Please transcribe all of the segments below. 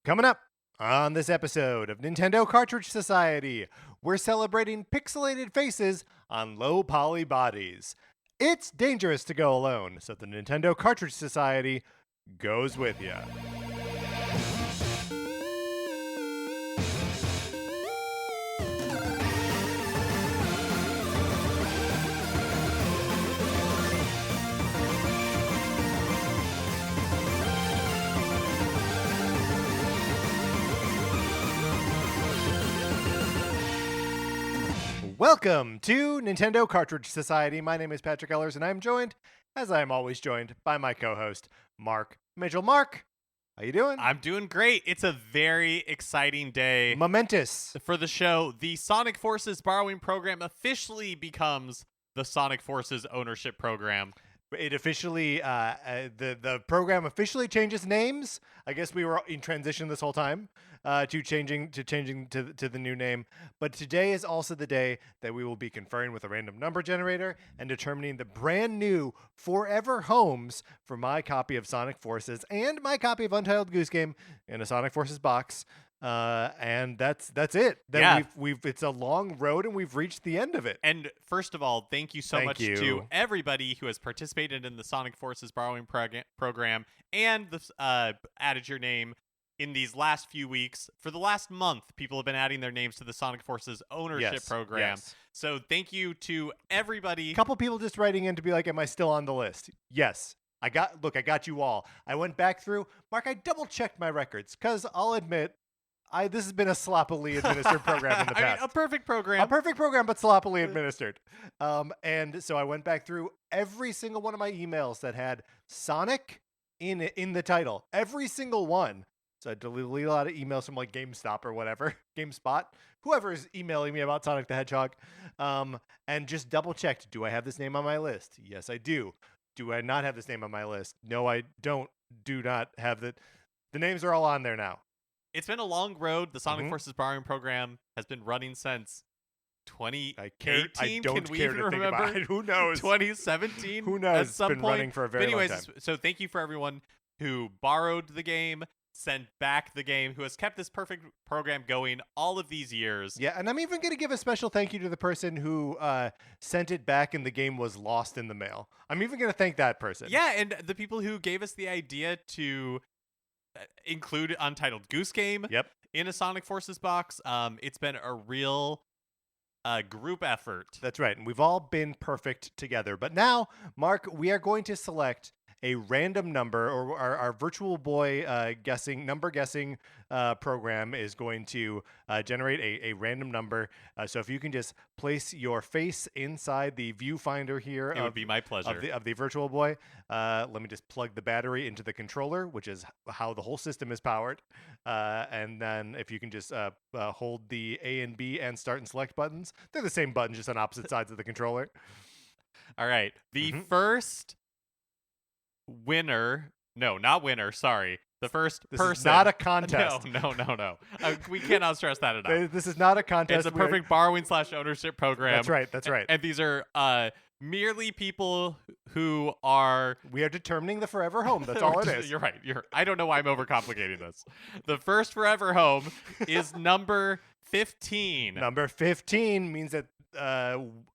Coming up on this episode of Nintendo Cartridge Society, we're celebrating pixelated faces on low poly bodies. It's dangerous to go alone, so the Nintendo Cartridge Society goes with you. Welcome to Nintendo Cartridge Society. My name is Patrick Ellers, and I'm joined, as I am always joined, by my co-host, Mark Mitchell. Mark, how you doing? I'm doing great. It's a very exciting day. Momentous. For the show. The Sonic Forces borrowing program officially becomes the Sonic Forces ownership program. It officially, the program officially changes names. I guess we were in transition this whole time to changing to the new name. But today is also the day that we will be conferring with a random number generator and determining the brand new forever homes for my copy of Sonic Forces and my copy of Untitled Goose Game in a Sonic Forces box. And that's it. We've it's a long road and we've reached the end of it. And first of all, thank you so much to everybody who has participated in the Sonic Forces borrowing program and added your name in these last few weeks. For the last month, people have been adding their names to the Sonic Forces ownership program. Yes. So thank you to everybody. A couple people just writing in to be like, am I still on the list? Yes. I got you all. I went back through. Mark, I double checked my records because I'll admit, this has been a sloppily administered program in the past. A perfect program. A perfect program, but sloppily administered. And so I went back through every single one of my emails that had Sonic in the title. Every single one. So I deleted a lot of emails from like GameStop or whatever. GameSpot. Whoever is emailing me about Sonic the Hedgehog. And just double checked. Do I have this name on my list? Yes, I do. Do I not have this name on my list? No, I don't. Do not have the names are all on there now. It's been a long road. The Sonic Forces borrowing program has been running since 2018. I don't care to think about it. Who knows? 2017. Who knows? At some it's been point. running for a very long time. So thank you for everyone who borrowed the game, sent back the game, who has kept this perfect program going all of these years. Yeah, and I'm even going to give a special thank you to the person who sent it back and the game was lost in the mail. I'm even going to thank that person. Yeah, and the people who gave us the idea to include Untitled Goose Game in a Sonic Forces box. It's been a real group effort. That's right, and we've all been perfect together. But now, Mark, we are going to select a random number, or our Virtual Boy number guessing program is going to generate a random number. So if you can just place your face inside the viewfinder here, it would be my pleasure. Of the Virtual Boy. Let me just plug the battery into the controller, which is how the whole system is powered. And then if you can just hold the A and B and start and select buttons, they're the same buttons, just on opposite sides of the controller. All right, the first winner. No, not winner. Sorry. The first person. This is not a contest. No. We cannot stress that enough. This is not a contest. It's a perfect borrowing/ownership program. That's right. And these are merely people who are... We are determining the forever home. That's all it is. You're right. I don't know why I'm overcomplicating this. The first forever home is number 15. Number 15 means that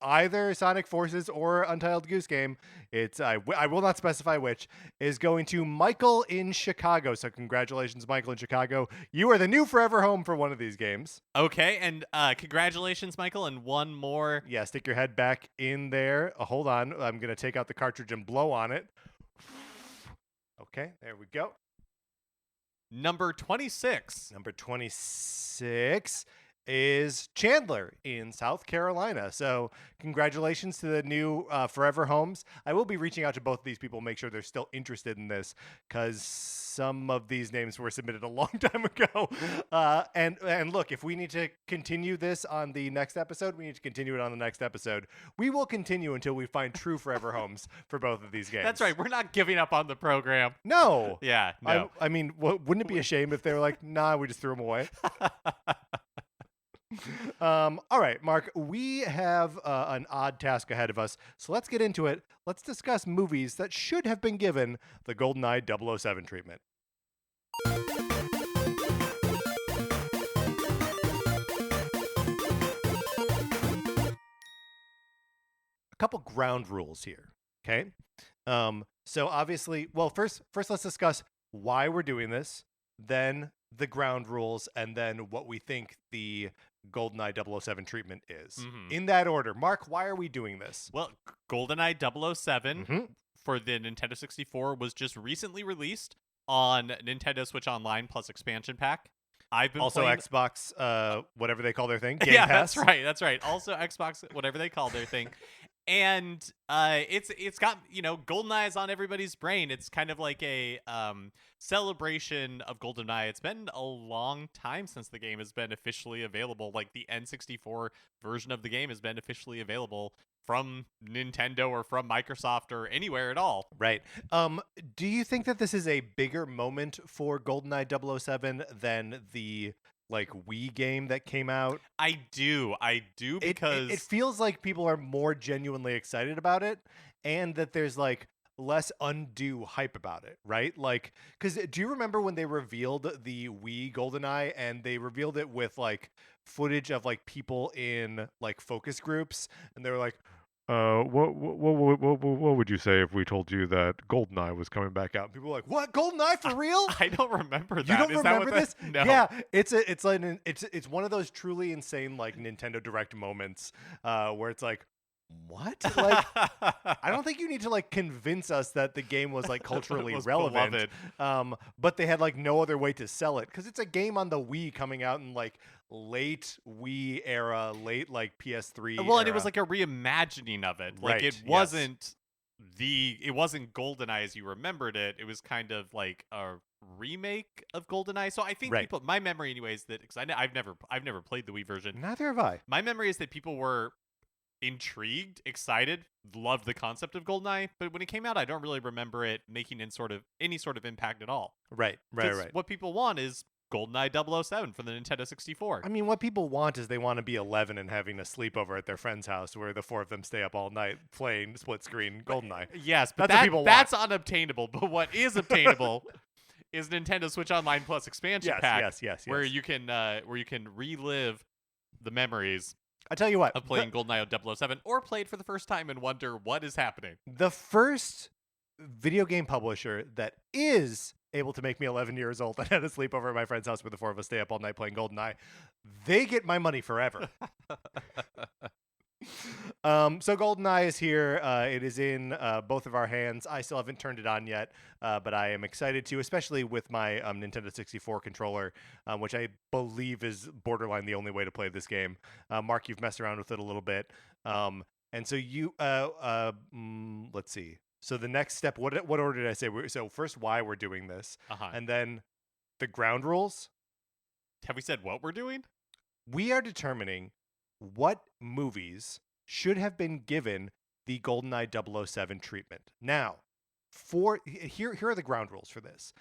either Sonic Forces or Untitled Goose Game, I will not specify which, is going to Michael in Chicago. So congratulations, Michael in Chicago. You are the new forever home for one of these games. Okay, and congratulations, Michael, and one more. Yeah, stick your head back in there. Hold on. I'm going to take out the cartridge and blow on it. Okay, there we go. Number 26. Number 26 is Chandler in South Carolina. So congratulations to the new forever homes. I will be reaching out to both of these people, make sure they're still interested in this, because some of these names were submitted a long time ago. And look, if we need to continue this on the next episode, we need to continue it on the next episode. We will continue until we find true forever homes for both of these games. That's right. We're not giving up on the program. No. Yeah, no. I mean, wouldn't it be a shame if they were like, nah, we just threw them away? All right, Mark, we have an odd task ahead of us, so let's get into it. Let's discuss movies that should have been given the GoldenEye 007 treatment. couple ground rules here. Okay. So obviously, well, first let's discuss why we're doing this, then the ground rules, and then what we think the GoldenEye 007 treatment is. Mm-hmm. In that order. Mark, why are we doing this? Well, GoldenEye 007 for the Nintendo 64 was just recently released on Nintendo Switch Online plus expansion pack. I've been also playing... Xbox, whatever they call their thing. Game yeah, Pass. That's right. Also Xbox, whatever they call their thing. And it's got, GoldenEye is on everybody's brain. It's kind of like a celebration of GoldenEye. It's been a long time since the game has been officially available. Like the N64 version of the game has been officially available from Nintendo or from Microsoft or anywhere at all. Right. Do you think that this is a bigger moment for GoldenEye 007 than the Wii game that came out? I do because it feels like people are more genuinely excited about it, and that there's less undue hype about it, right? Because do you remember when they revealed the Wii GoldenEye and they revealed it with footage of people in focus groups, and they were like, what would you say if we told you that GoldenEye was coming back out? And people were like, what? GoldenEye for real? I don't remember that. You don't remember this? No. Yeah, it's one of those truly insane Nintendo Direct moments where it's like, what? I don't think you need to convince us that the game was culturally was relevant. beloved. But they had no other way to sell it because it's a game on the Wii coming out in late Wii era, late PS3. Well, era. and it was a reimagining of it. Right, It wasn't it wasn't GoldenEye as you remembered it. It was kind of like a remake of GoldenEye. So I think people, my memory anyways, that because I've never played the Wii version. Neither have I. My memory is that people were intrigued, excited, loved the concept of GoldenEye, but when it came out, I don't really remember it making any sort of impact at all. Right. What people want is GoldenEye 007 for the Nintendo 64. I mean, what people want is they want to be 11 and having a sleepover at their friend's house where the four of them stay up all night playing split screen GoldenEye. Yes, but that's what people want. That's unobtainable. But what is obtainable is Nintendo Switch Online plus expansion pack. Yes. Where you can relive the memories. I tell you what, of playing GoldenEye 007 or played for the first time and wonder what is happening. The first video game publisher that is able to make me 11 years old and had a sleepover at my friend's house where the four of us stay up all night playing GoldenEye, they get my money forever. So GoldenEye is here. It is in both of our hands. I still haven't turned it on yet, but I am excited to, especially with my Nintendo 64 controller, which I believe is borderline the only way to play this game. Mark, you've messed around with it a little bit. And so you, let's see. So the next step, what order did I say? So first, why we're doing this, and then the ground rules. Have we said what we're doing? We are determining what movies should have been given the GoldenEye 007 treatment. Now, here are the ground rules for this.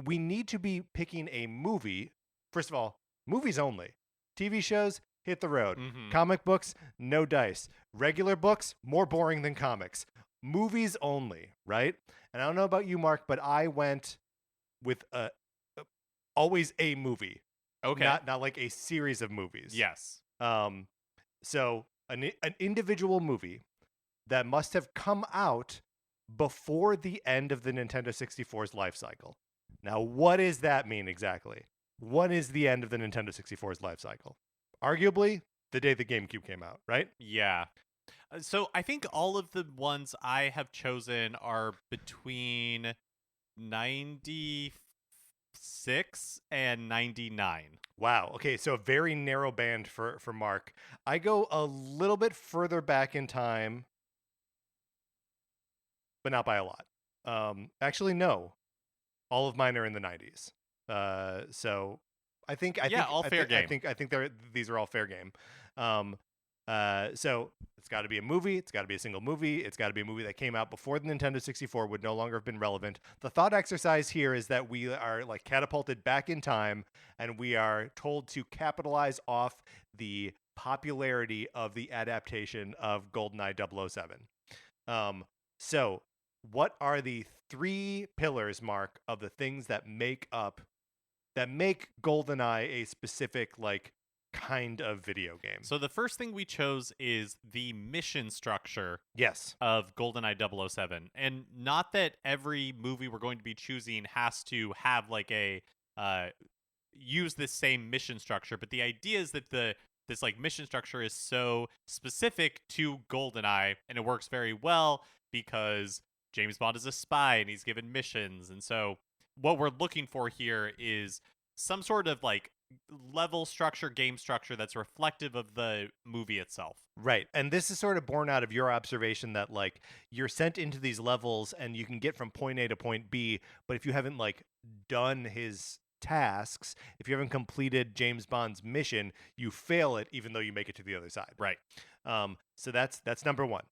We need to be picking a movie. First of all, movies only. TV shows, hit the road. Mm-hmm. Comic books, no dice. Regular books, more boring than comics. Movies only, right? And I don't know about you, Mark, but I went with always a movie. Okay. Not like a series of movies. Yes. So an individual movie that must have come out before the end of the Nintendo 64's life cycle. Now, what does that mean exactly? What is the end of the Nintendo 64's life cycle? Arguably, the day the GameCube came out, right? Yeah. So I think all of the ones I have chosen are between 96 and 99. Wow. Okay, so a very narrow band for Mark. I go a little bit further back in time, but not by a lot. Actually, no. All of mine are in the 90s. So I think all fair game. I think these are all fair game. So it's got to be a movie. It's got to be a single movie. It's got to be a movie that came out before the Nintendo 64 would no longer have been relevant. The thought exercise here is that we are catapulted back in time, and we are told to capitalize off the popularity of the adaptation of GoldenEye 007. So what are the three pillars, Mark, of the things that make GoldenEye a specific kind of video game. So the first thing we chose is the mission structure Yes. of GoldenEye 007. And not that every movie we're going to be choosing has to have like a use this same mission structure, but the idea is that this like mission structure is so specific to GoldenEye, and it works very well because James Bond is a spy and he's given missions. And so what we're looking for here is some sort of like level structure, game structure that's reflective of the movie itself. Right. And this is sort of born out of your observation that like you're sent into these levels and you can get from point A to point B, but if you haven't like done his tasks, if you haven't completed James Bond's mission, you fail it even though you make it to the other side. Right. So that's number one.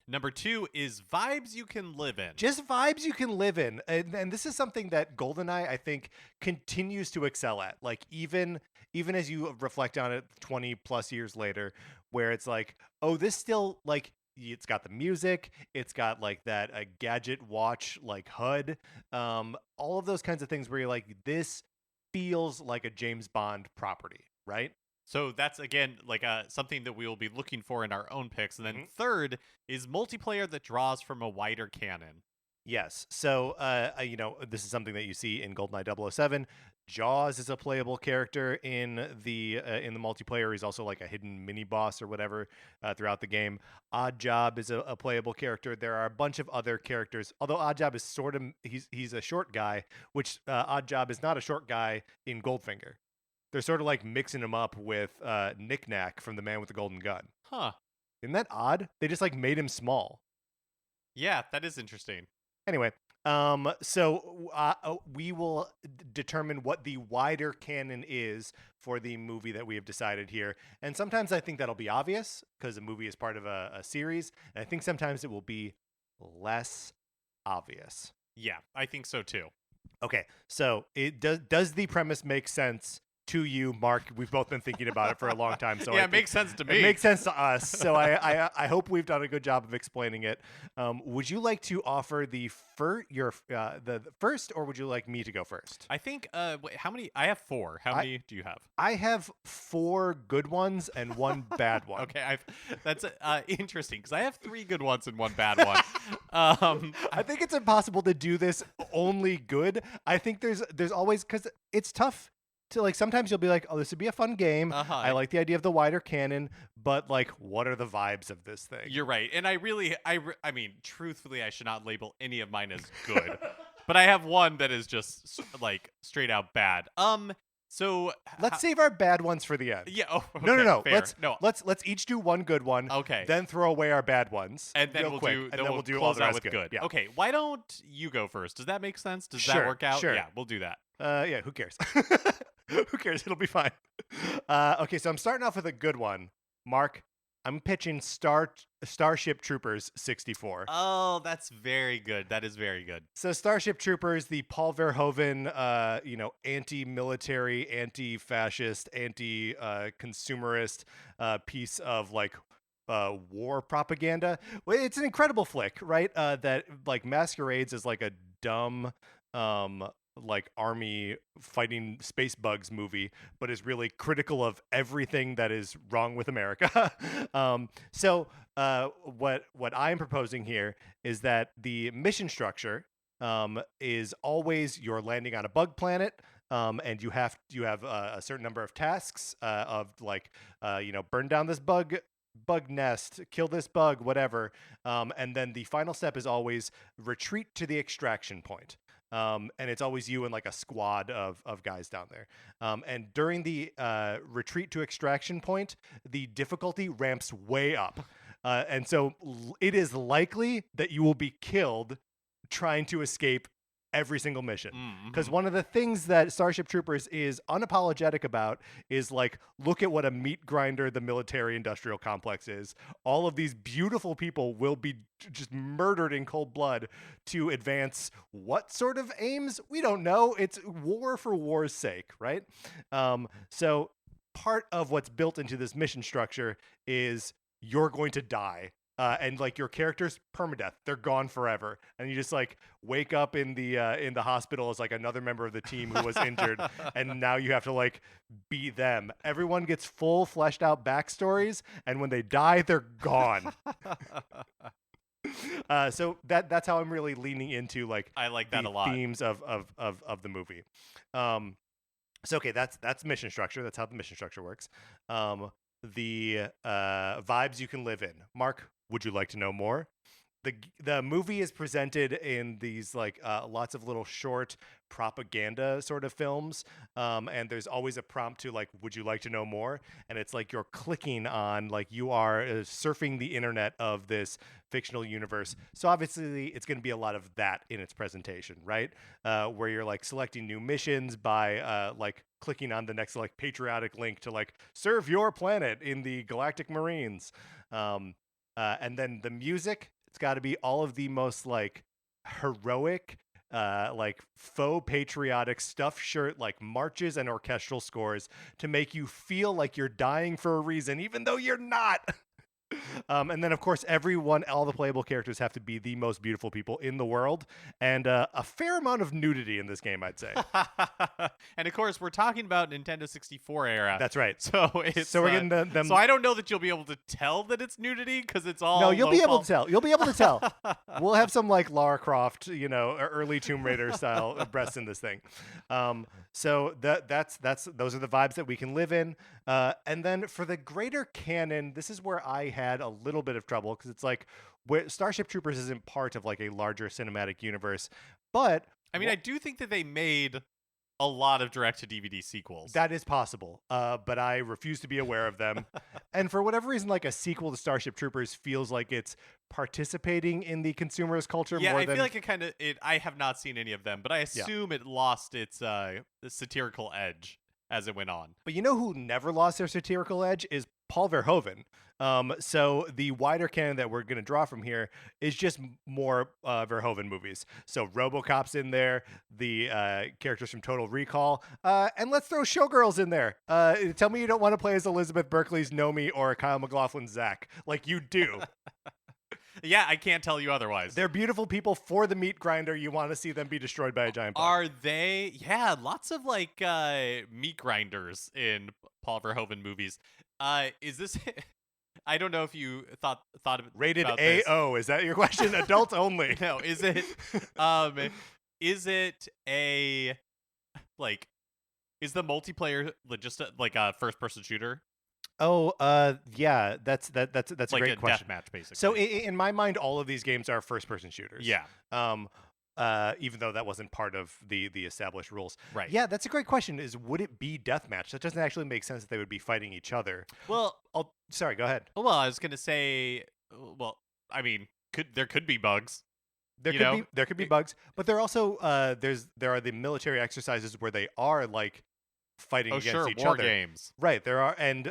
Number two is vibes you can live in. Just vibes you can live in. And this is something that GoldenEye, I think, continues to excel at. Like, even as you reflect on it 20 plus years later, where it's like, oh, this still, like, it's got the music, it's got, like, that gadget watch, like, HUD, all of those kinds of things where you're like, this feels like a James Bond property, right? So that's, again, like something that we will be looking for in our own picks. And then third is multiplayer that draws from a wider canon. Yes. So, this is something that you see in GoldenEye 007. Jaws is a playable character in the multiplayer. He's also like a hidden mini boss or whatever throughout the game. Odd Job is a playable character. There are a bunch of other characters. Although Odd Job is sort of he's a short guy, which Odd Job is not a short guy in Goldfinger. They're sort of like mixing him up with Knick Knack from The Man with the Golden Gun. Huh. Isn't that odd? They just like made him small. Yeah, that is interesting. Anyway, so we will determine what the wider canon is for the movie that we have decided here. And sometimes I think that'll be obvious because a movie is part of a series. And I think sometimes it will be less obvious. Yeah, I think so too. Okay, so does the premise make sense to you, Mark? We've both been thinking about it for a long time. So yeah, it makes sense to me. It makes sense to us. So I hope we've done a good job of explaining it. Would you like to offer the first, or would you like me to go first? I think. Wait, how many? I have four. How many do you have? I have 4 good ones and 1 bad one. Okay, that's interesting because I have 3 good ones and 1 bad one. I think it's impossible to do this only good. I think there's always, because it's tough. To like, sometimes you'll be like, oh, this would be a fun game. I like the idea of the wider canon, but like, what are the vibes of this thing? You're right. And I mean, truthfully, I should not label any of mine as good, but I have one that is just like straight out bad. So let's save our bad ones for the end. Yeah. Oh, okay, no. Fair. Let's each do one good one. Okay. Then throw away our bad ones. And then we'll do all the rest with good. Yeah. Okay. Why don't you go first? Does that make sense? Does that work out? Sure. Yeah, we'll do that. Yeah. Who cares? Who cares? It'll be fine. Okay. So I'm starting off with a good one. Mark, I'm pitching Starship Troopers 64. Oh, that's very good. That is very good. So Starship Troopers, the Paul Verhoeven, anti-military, anti-fascist, anti-consumerist piece of like war propaganda. Well, it's an incredible flick, right? That like masquerades as like a dumb like army fighting space bugs movie, but is really critical of everything that is wrong with America. So what I'm proposing here is that the mission structure is always you're landing on a bug planet, and you have a certain number of tasks of like burn down this bug nest, kill this bug, whatever, and then the final step is always retreat to the extraction point. And it's always you and like a squad of guys down there. And during the retreat to extraction point, the difficulty ramps way up. And so it is likely that you will be killed trying to escape every single mission. Because one of the things that Starship Troopers is unapologetic about is like, look at what a meat grinder the military industrial complex is. All of these beautiful people will be just murdered in cold blood to advance what sort of aims? We don't know. It's war for war's sake, right? So part of what's built into this mission structure is you're going to die and like your character's permadeath, they're gone forever, and you just like wake up in the hospital as like another member of the team who was injured, and now you have to like be them. Everyone gets full fleshed out backstories, and when they die, they're gone. So that's how I'm really leaning into like I like that the a lot. themes of the movie. So okay, that's mission structure. That's how the mission structure works. The vibes you can live in. Mark, would you like to know more? The movie is presented in these like lots of little short propaganda sort of films, and there's always a prompt to like, would you like to know more? And it's like you're clicking on, like you are surfing the internet of this fictional universe. So obviously it's going to be a lot of that in its presentation, right? Where you're like selecting new missions by like clicking on the next like patriotic link to like serve your planet in the Galactic Marines. And then the music, it's got to be all of the most like heroic, like faux patriotic stuffed shirt, like marches and orchestral scores to make you feel like you're dying for a reason, even though you're not. And then, of course, all the playable characters have to be the most beautiful people in the world, and a fair amount of nudity in this game, I'd say. And of course, we're talking about Nintendo 64 era. That's right. So we're getting them. So I don't know that you'll be able to tell that it's nudity because it's all. No, you'll be able to tell. You'll be able to tell. We'll have some like Lara Croft, early Tomb Raider style breasts in this thing. So that's those are the vibes that we can live in. And then for the greater canon, this is where I had a little bit of trouble because it's like Starship Troopers isn't part of like a larger cinematic universe, but I mean, I do think that they made a lot of direct-to-DVD sequels. That is possible, but I refuse to be aware of them. And for whatever reason, like a sequel to Starship Troopers feels like it's participating in the consumerist culture more than... I feel like I have not seen any of them, but I assume it lost its satirical edge as it went on. But you know who never lost their satirical edge is Paul Verhoeven. So the wider canon that we're going to draw from here is just more Verhoeven movies. So RoboCop's in there, the characters from Total Recall, and let's throw Showgirls in there. Tell me you don't want to play as Elizabeth Berkley's Nomi or Kyle MacLachlan's Zach, like you do. Yeah, I can't tell you otherwise. They're beautiful people for the meat grinder. You want to see them be destroyed by a giant bug. Are they? Yeah, lots of like meat grinders in Paul Verhoeven movies. Is this? I don't know if you thought rated about AO. Is that your question? Adult only. No, is it? Is it a like? Is the multiplayer just like a first-person shooter? Oh, yeah, that's a like great question. Deathmatch, basically. So in my mind, all of these games are first-person shooters. Yeah. Even though that wasn't part of the established rules. Right. Yeah, that's a great question. Would it be deathmatch? That doesn't actually make sense that they would be fighting each other. Well, sorry, go ahead. Well, I was gonna say, I mean, there could be bugs. There could be bugs, but there also there are the military exercises where they are like fighting against each war other. Games. Right, there are, and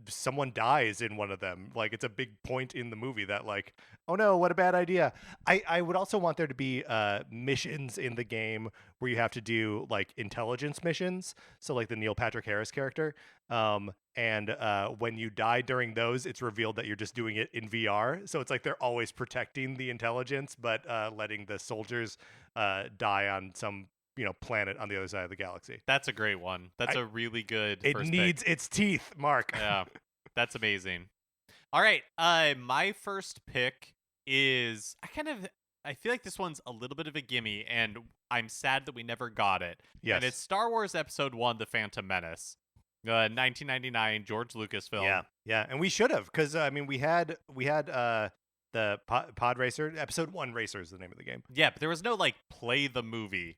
someone dies in one of them. Like, it's a big point in the movie that like, oh no, what a bad idea. I would also want there to be missions in the game where you have to do like intelligence missions. So like the Neil Patrick Harris character. And when you die during those, it's revealed that you're just doing it in VR. So it's like they're always protecting the intelligence, but letting the soldiers die on some planet on the other side of the galaxy. That's a great one. That's a really good It first needs pick. its teeth, Mark. Yeah, that's amazing. All right, my first pick is I feel like this one's a little bit of a gimme, and I'm sad that we never got it. Yes. And it's Star Wars Episode 1, The Phantom Menace. 1999 George Lucas film. Yeah, and we should have, because I mean we had the Pod Racer, Episode 1 Racer is the name of the game. Yeah, but there was no like play the movie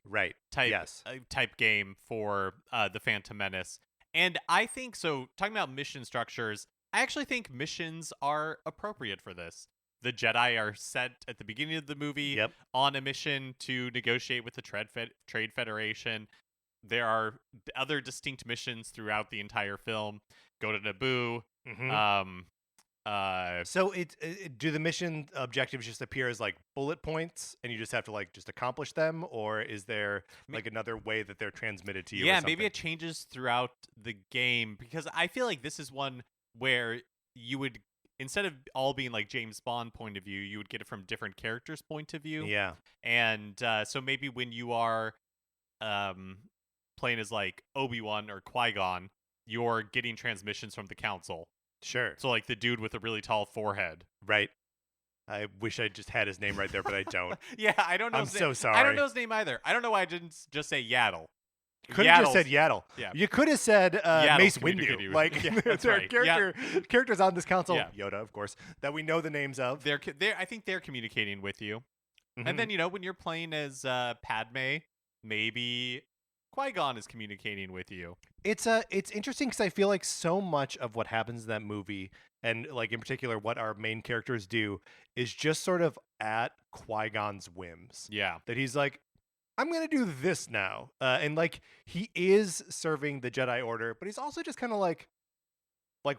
type game for the Phantom Menace. And I think so. Talking about mission structures, I actually think missions are appropriate for this. The Jedi are set at the beginning of the movie on a mission to negotiate with the Trade Federation. There are other distinct missions throughout the entire film. Go to Naboo. Mm-hmm. So do the mission objectives just appear as like bullet points, and you just have to like just accomplish them, or is there like another way that they're transmitted to you? Yeah, maybe it changes throughout the game, because I feel like this is one where you would instead of all being like James Bond point of view, you would get it from different characters' point of view. Yeah. And so maybe when you are playing as like Obi-Wan or Qui-Gon, you're getting transmissions from the council. Sure. So like the dude with a really tall forehead. Right. I wish I just had his name right there, but I don't. Yeah, I don't know. I'm so sorry. I don't know his name either. I don't know why I didn't just say Yaddle. Could have just said Yaddle. Yeah. You could have said Mace Windu. Like, yeah, that's there right. are characters on this council, Yeah. Yoda, of course, that we know the names of. I think they're communicating with you. Mm-hmm. And then, when you're playing as Padme, maybe Qui-Gon is communicating with you. It's interesting because I feel like so much of what happens in that movie, and like in particular what our main characters do, is just sort of at Qui-Gon's whims. Yeah. That he's like, I'm going to do this now. And like he is serving the Jedi Order, but he's also just kind of like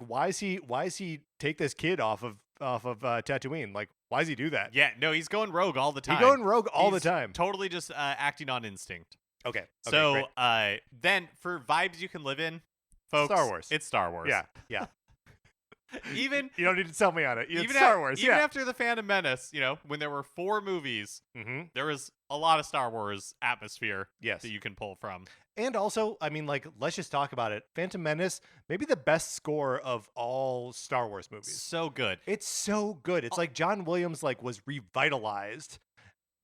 why is he take this kid off of Tatooine? Like, why does he do that? Yeah, no, he's going rogue all the time. He's going rogue all the time. Totally just acting on instinct. Okay. So great. then for vibes you can live in, folks, Star Wars. It's Star Wars. Yeah. Even you don't need to tell me on it. It's Star Wars. Even after the Phantom Menace, when there were 4 movies, there was a lot of Star Wars atmosphere that you can pull from. And also, I mean, like, let's just talk about it. Phantom Menace, maybe the best score of all Star Wars movies. So good. It's so good. It's like John Williams was revitalized,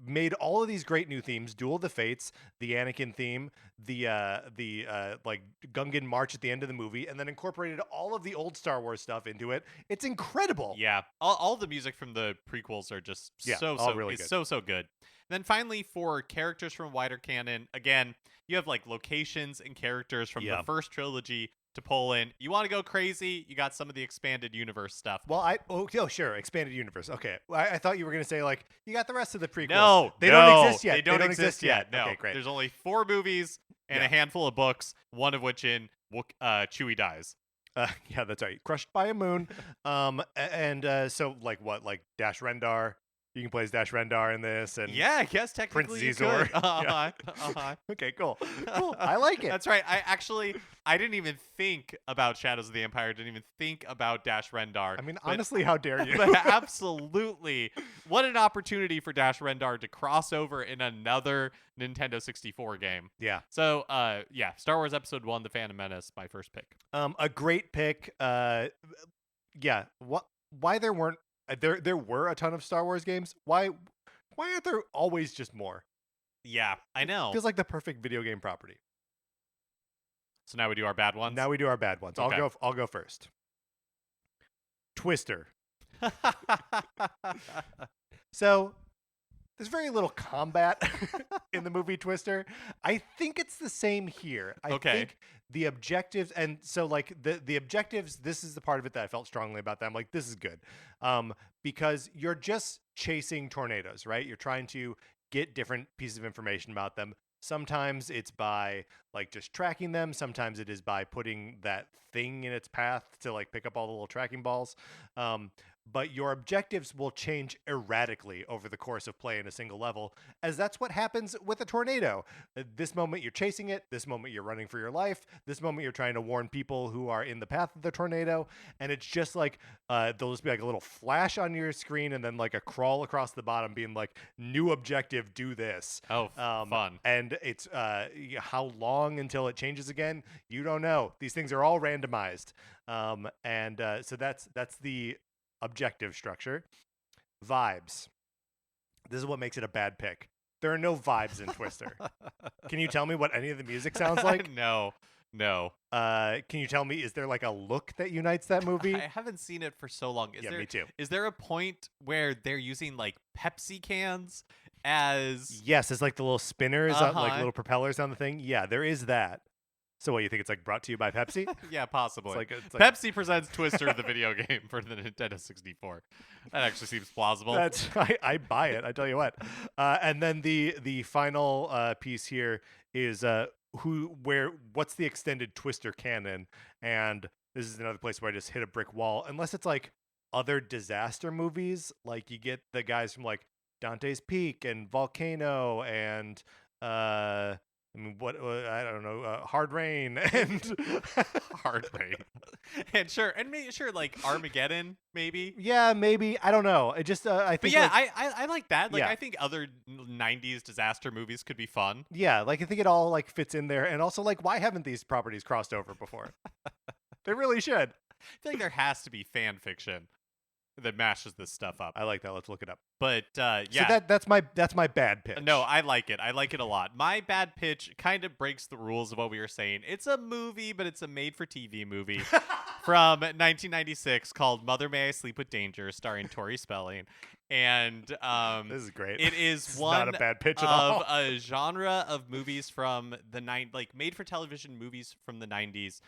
made all of these great new themes, Duel of the Fates, the Anakin theme, the like Gungan March at the end of the movie, and then incorporated all of the old Star Wars stuff into it. It's incredible. Yeah. All the music from the prequels are just really good. So good. And then finally, for characters from wider canon, again, you have like locations and characters from the first trilogy to pull in. You want to go crazy? You got some of the expanded universe stuff. Well, sure, expanded universe. Okay, I thought you were going to say like you got the rest of the prequels. No, they don't exist yet. They don't exist yet. No, okay, great. There's only 4 movies and a handful of books. One of which in Chewie dies. Yeah, that's right. Crushed by a moon. So like what? Like Dash Rendar. You can play as Dash Rendar in this, and yeah, I guess technically Prince you Zizor. could. Okay, cool. I like it. That's right. I didn't even think about Shadows of the Empire. Didn't even think about Dash Rendar. I mean, honestly, how dare you? But absolutely, what an opportunity for Dash Rendar to cross over in another Nintendo 64 game. Yeah. So, Star Wars Episode 1: The Phantom Menace, my first pick. A great pick. Yeah. Why there weren't. There were a ton of Star Wars games. Why aren't there always just more? Yeah, I know. Feels like the perfect video game property. So now we do our bad ones? Now we do our bad ones. Okay. I'll go first. Twister. So there's very little combat in the movie Twister. I think it's the same here. I think the objectives, and so like the objectives, this is the part of it that I felt strongly about them. Like, this is good. Because you're just chasing tornadoes, right? You're trying to get different pieces of information about them. Sometimes it's by like just tracking them. Sometimes it is by putting that thing in its path to like pick up all the little tracking balls. But your objectives will change erratically over the course of play in a single level, as that's what happens with a tornado. This moment you're chasing it, this moment you're running for your life, this moment you're trying to warn people who are in the path of the tornado, and it's just like there'll just be like a little flash on your screen and then like a crawl across the bottom being like, new objective, do this. Oh, fun. And it's how long until it changes again, you don't know. These things are all randomized. So that's the objective structure. Vibes. This is what makes it a bad pick. There are no vibes in Twister. Can you tell me what any of the music sounds like? No. Can you tell me, is there like a look that unites that movie? I haven't seen it for so long. Me too. Is there a point where they're using like Pepsi cans as... Yes, it's like the little spinners, like little propellers on the thing. Yeah, there is that. So what, you think it's like brought to you by Pepsi? Yeah, possibly. It's like Pepsi presents Twister, the video game for the Nintendo 64. That actually seems plausible. I buy it. I tell you what. And then the final piece here is what's the extended Twister canon? And this is another place where I just hit a brick wall. Unless it's like other disaster movies, like you get the guys from like Dante's Peak and Volcano and I mean, what I don't know, Hard Rain and Hard Rain. And sure, like Armageddon, maybe. Yeah, maybe. I don't know. I just I think. But yeah, like, I like that. Like, yeah. I think other '90s disaster movies could be fun. Yeah, like I think it all like fits in there, and also like why haven't these properties crossed over before? They really should. I feel like there has to be fan fiction that mashes this stuff up. I like that. Let's look it up. But yeah, So that's my bad pitch. no, I like it. I like it a lot. My bad pitch kind of breaks the rules of what we were saying. It's a movie, but it's a made-for-TV movie from 1996 called Mother May I Sleep with Danger, starring Tori Spelling. And this is great. It is This one not a bad pitch at of all. a genre of movies from the like made-for-television movies from the 90s.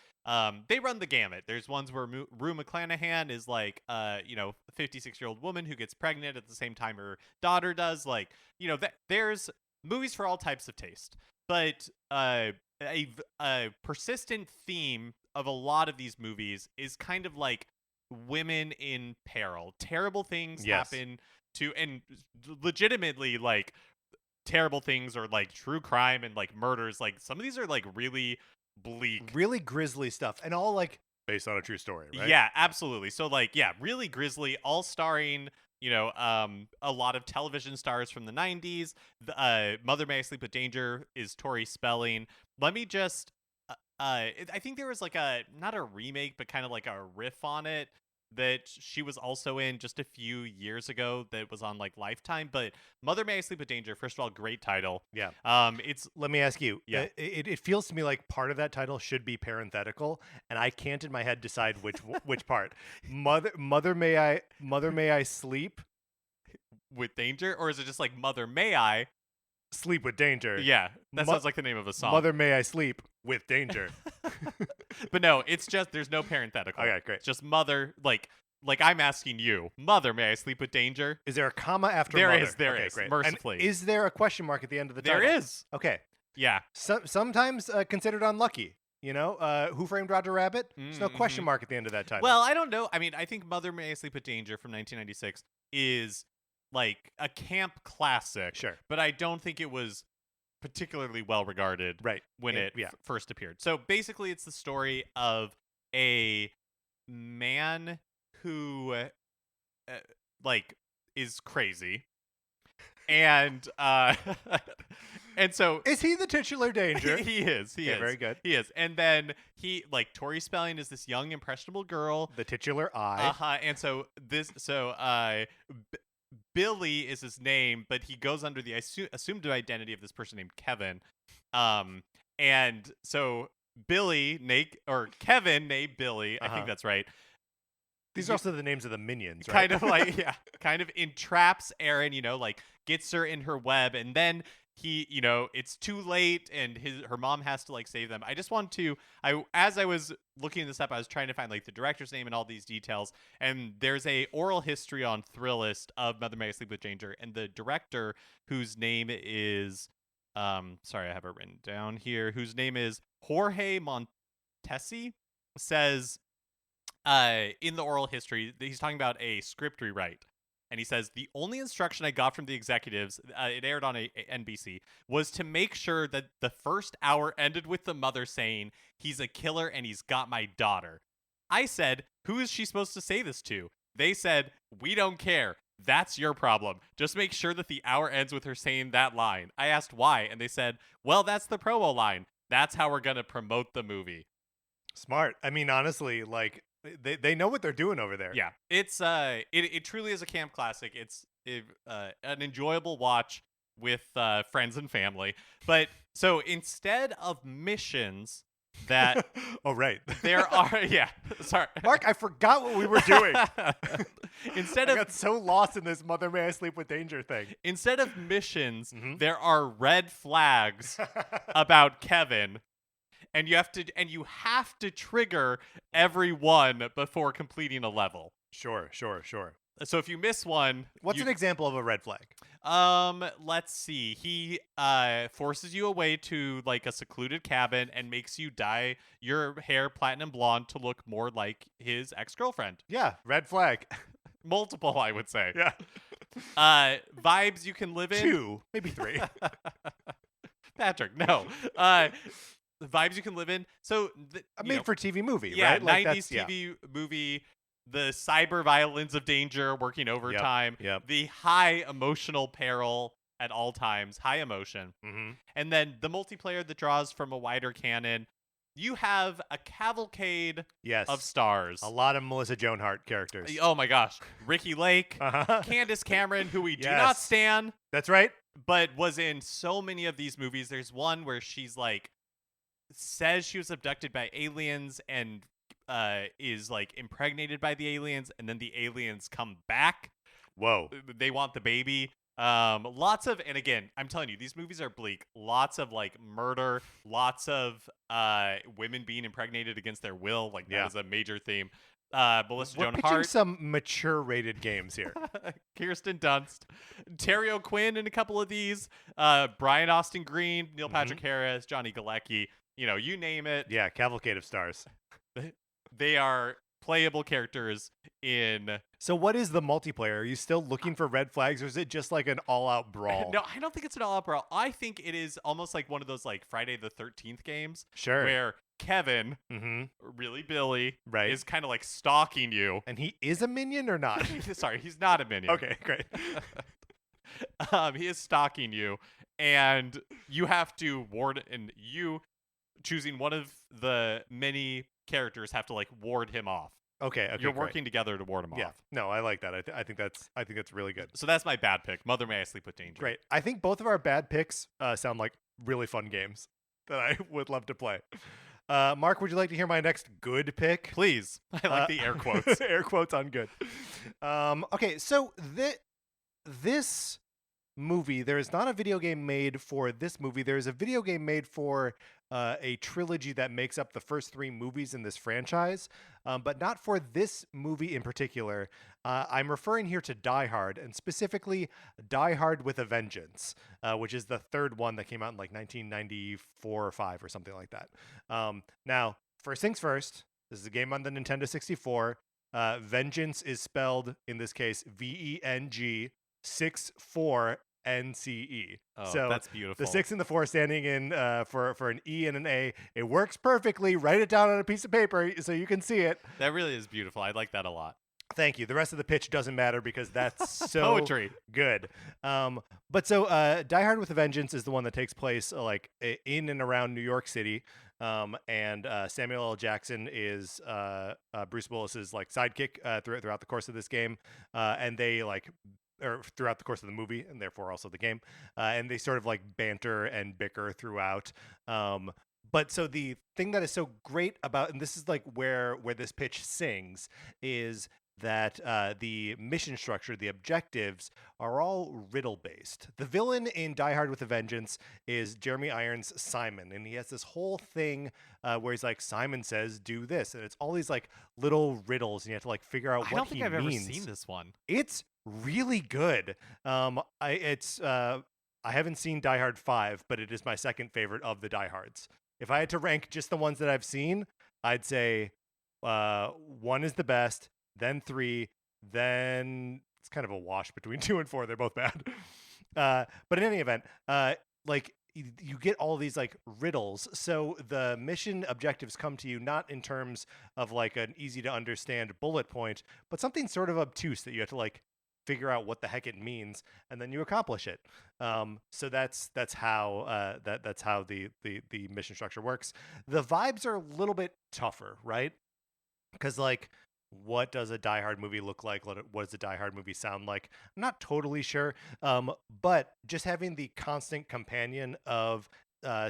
They run the gamut. There's ones where Rue McClanahan is like, a 56-year-old woman who gets pregnant at the same time her daughter does. Like, there's movies for all types of taste. But a persistent theme of a lot of these movies is kind of like women in peril. Terrible things happen to, and legitimately like terrible things or like true crime and like murders. Like some of these are like really bleak, really grisly stuff, and all like based on a true story, right? Yeah, absolutely. So like, yeah, really grisly, all starring, a lot of television stars from the 90s. Mother May I Sleep with Danger is Tori Spelling. Let me just I think there was like not a remake, but kind of like a riff on it that she was also in just a few years ago that was on like Lifetime. But Mother May I Sleep with Danger, first of all, great title. Yeah. It's Let me ask you. Yeah. It feels to me like part of that title should be parenthetical, and I can't in my head decide which part. Mother May I Sleep with Danger, or is it just like Mother May I Sleep with Danger? Yeah, that sounds like the name of a song. Mother May I Sleep with Danger. But no, it's just there's no parenthetical. Okay, great. It's just mother, like I'm asking you, Mother May I Sleep with Danger? Is there a comma after There mother? is, there okay, is, great. mercifully. And is there a question mark at the end of the title? There is. Okay. Yeah. Sometimes considered unlucky. Who Framed Roger Rabbit? There's no question mark at the end of that title. Well, I don't know. I mean, I think Mother May I Sleep with Danger from 1996 is like a camp classic. Sure. But I don't think it was particularly well regarded when it first appeared. So basically, it's the story of a man who is crazy. And and so is he the titular Danger? He is. He is. Very good. He is. And then Tori Spelling is this young impressionable girl. The titular I. And so Billy is his name, but he goes under the assumed identity of this person named Kevin. And so Kevin, named Billy, I think that's right. These are also the names of the minions, Kind right? of entraps Erin, gets her in her web, and then it's too late, and her mom has to save them. I just want to, as I was looking this up, I was trying to find the director's name and all these details, and there's a oral history on Thrillist of Mother May I Sleep with Danger, and the director, whose name is, sorry, I have it written down here, whose name is Jorge Montesi, says, in the oral history, he's talking about a script rewrite. And he says, the only instruction I got from the executives, it aired on NBC, was to make sure that the first hour ended with the mother saying, he's a killer and he's got my daughter. I said, who is she supposed to say this to? They said, we don't care. That's your problem. Just make sure that the hour ends with her saying that line. I asked why, and they said, well, that's the promo line. That's how we're going to promote the movie. Smart. I mean, honestly, they know what they're doing over there. Yeah, it's it truly is a camp classic. It's an enjoyable watch with friends and family. But so instead of missions that oh right, there are sorry Mark, I forgot what we were doing. Instead I got so lost in this Mother May I Sleep with Danger thing. Instead of missions, there are red flags about Kevin. And you have to trigger every one before completing a level. Sure. So if you miss one, what's an example of a red flag? Let's see. He forces you away to a secluded cabin and makes you dye your hair platinum blonde to look more like his ex-girlfriend. Yeah, red flag. Multiple, I would say. Yeah. Vibes you can live in. 2, maybe 3. Patrick, no. the vibes you can live in. So A made-for-TV movie, yeah, right? Like 90s TV movie, the cyber violence of danger working overtime, Yep. the high emotional peril at all times, high emotion. Mm-hmm. And then the multiplayer that draws from a wider canon. You have a cavalcade of stars. A lot of Melissa Joan Hart characters. Oh my gosh. Ricky Lake, Candace Cameron, who we do not stan. That's right. But was in so many of these movies. There's one where she's like, says she was abducted by aliens and is like impregnated by the aliens, and then the aliens come back. Whoa. They want the baby. Lots of, and again, I'm telling you, these movies are bleak. Lots of like murder, lots of women being impregnated against their will. Like that was a major theme. Melissa Joan Hart. We're pitching some mature rated games here. Kirsten Dunst, Terry O'Quinn in a couple of these, Brian Austin Green, Neil Patrick Harris, Johnny Galecki, you name it. Yeah, cavalcade of stars. They are playable characters in. So what is the multiplayer? Are you still looking for red flags, or is it just like an all-out brawl? No, I don't think it's an all-out brawl. I think it is almost like one of those like Friday the 13th games. Sure. Where Kevin, really Billy, is kind of like stalking you. And he is a minion or not? Sorry, he's not a minion. Okay, great. He is stalking you, and you have to ward, and you choosing one of the many characters have to like ward him off. Okay, you're working together to ward him off. No, I like that. I think that's really good. So that's my bad pick. Mother May I Sleep with Danger. Great. I think both of our bad picks sound like really fun games that I would love to play. Mark, would you like to hear my next good pick? Please. I like the air quotes. Air quotes on good. Okay, so this movie, there is not a video game made for this movie. There is a video game made for a trilogy that makes up the first 3 movies in this franchise, but not for this movie in particular. I'm referring here to Die Hard, and specifically Die Hard with a Vengeance, which is the third one that came out in like 1994 or 5 or something like that. Now, first things first, this is a game on the Nintendo 64. Vengeance is spelled, in this case, VENG 64 NCE. Oh, so that's beautiful. The 6 and the 4 standing in for an E and an A. It works perfectly. Write it down on a piece of paper so you can see it. That really is beautiful. I like that a lot. Thank you. The rest of the pitch doesn't matter because that's so poetry. Good. But so Die Hard with a Vengeance is the one that takes place like in and around New York City. And Samuel L. Jackson is Bruce Willis's like sidekick throughout the course of this game. And they or throughout the course of the movie, and therefore also the game, and they sort of like banter and bicker throughout. But so the thing that is so great about, and this is like where this pitch sings, is that the mission structure, the objectives, are all riddle based. The villain in Die Hard with a Vengeance is Jeremy Irons' Simon, and he has this whole thing where he's like, Simon says do this, and it's all these like little riddles, and you have to like figure out what he means. I don't think I've ever seen this one. It's really good. I haven't seen Die Hard 5, but it is my second favorite of the Die Hards. If I had to rank just the ones that I've seen, I'd say 1 is the best, then 3, then it's kind of a wash between 2 and 4. They're both bad. But in any event, like you get all these like riddles. So the mission objectives come to you not in terms of like an easy to understand bullet point, but something sort of obtuse that you have to like figure out what the heck it means, and then you accomplish it. So that's how that's how the mission structure works. The vibes are a little bit tougher, right? Because like, what does a Die Hard movie look like? What does a Die Hard movie sound like? I'm not totally sure. But just having the constant companion of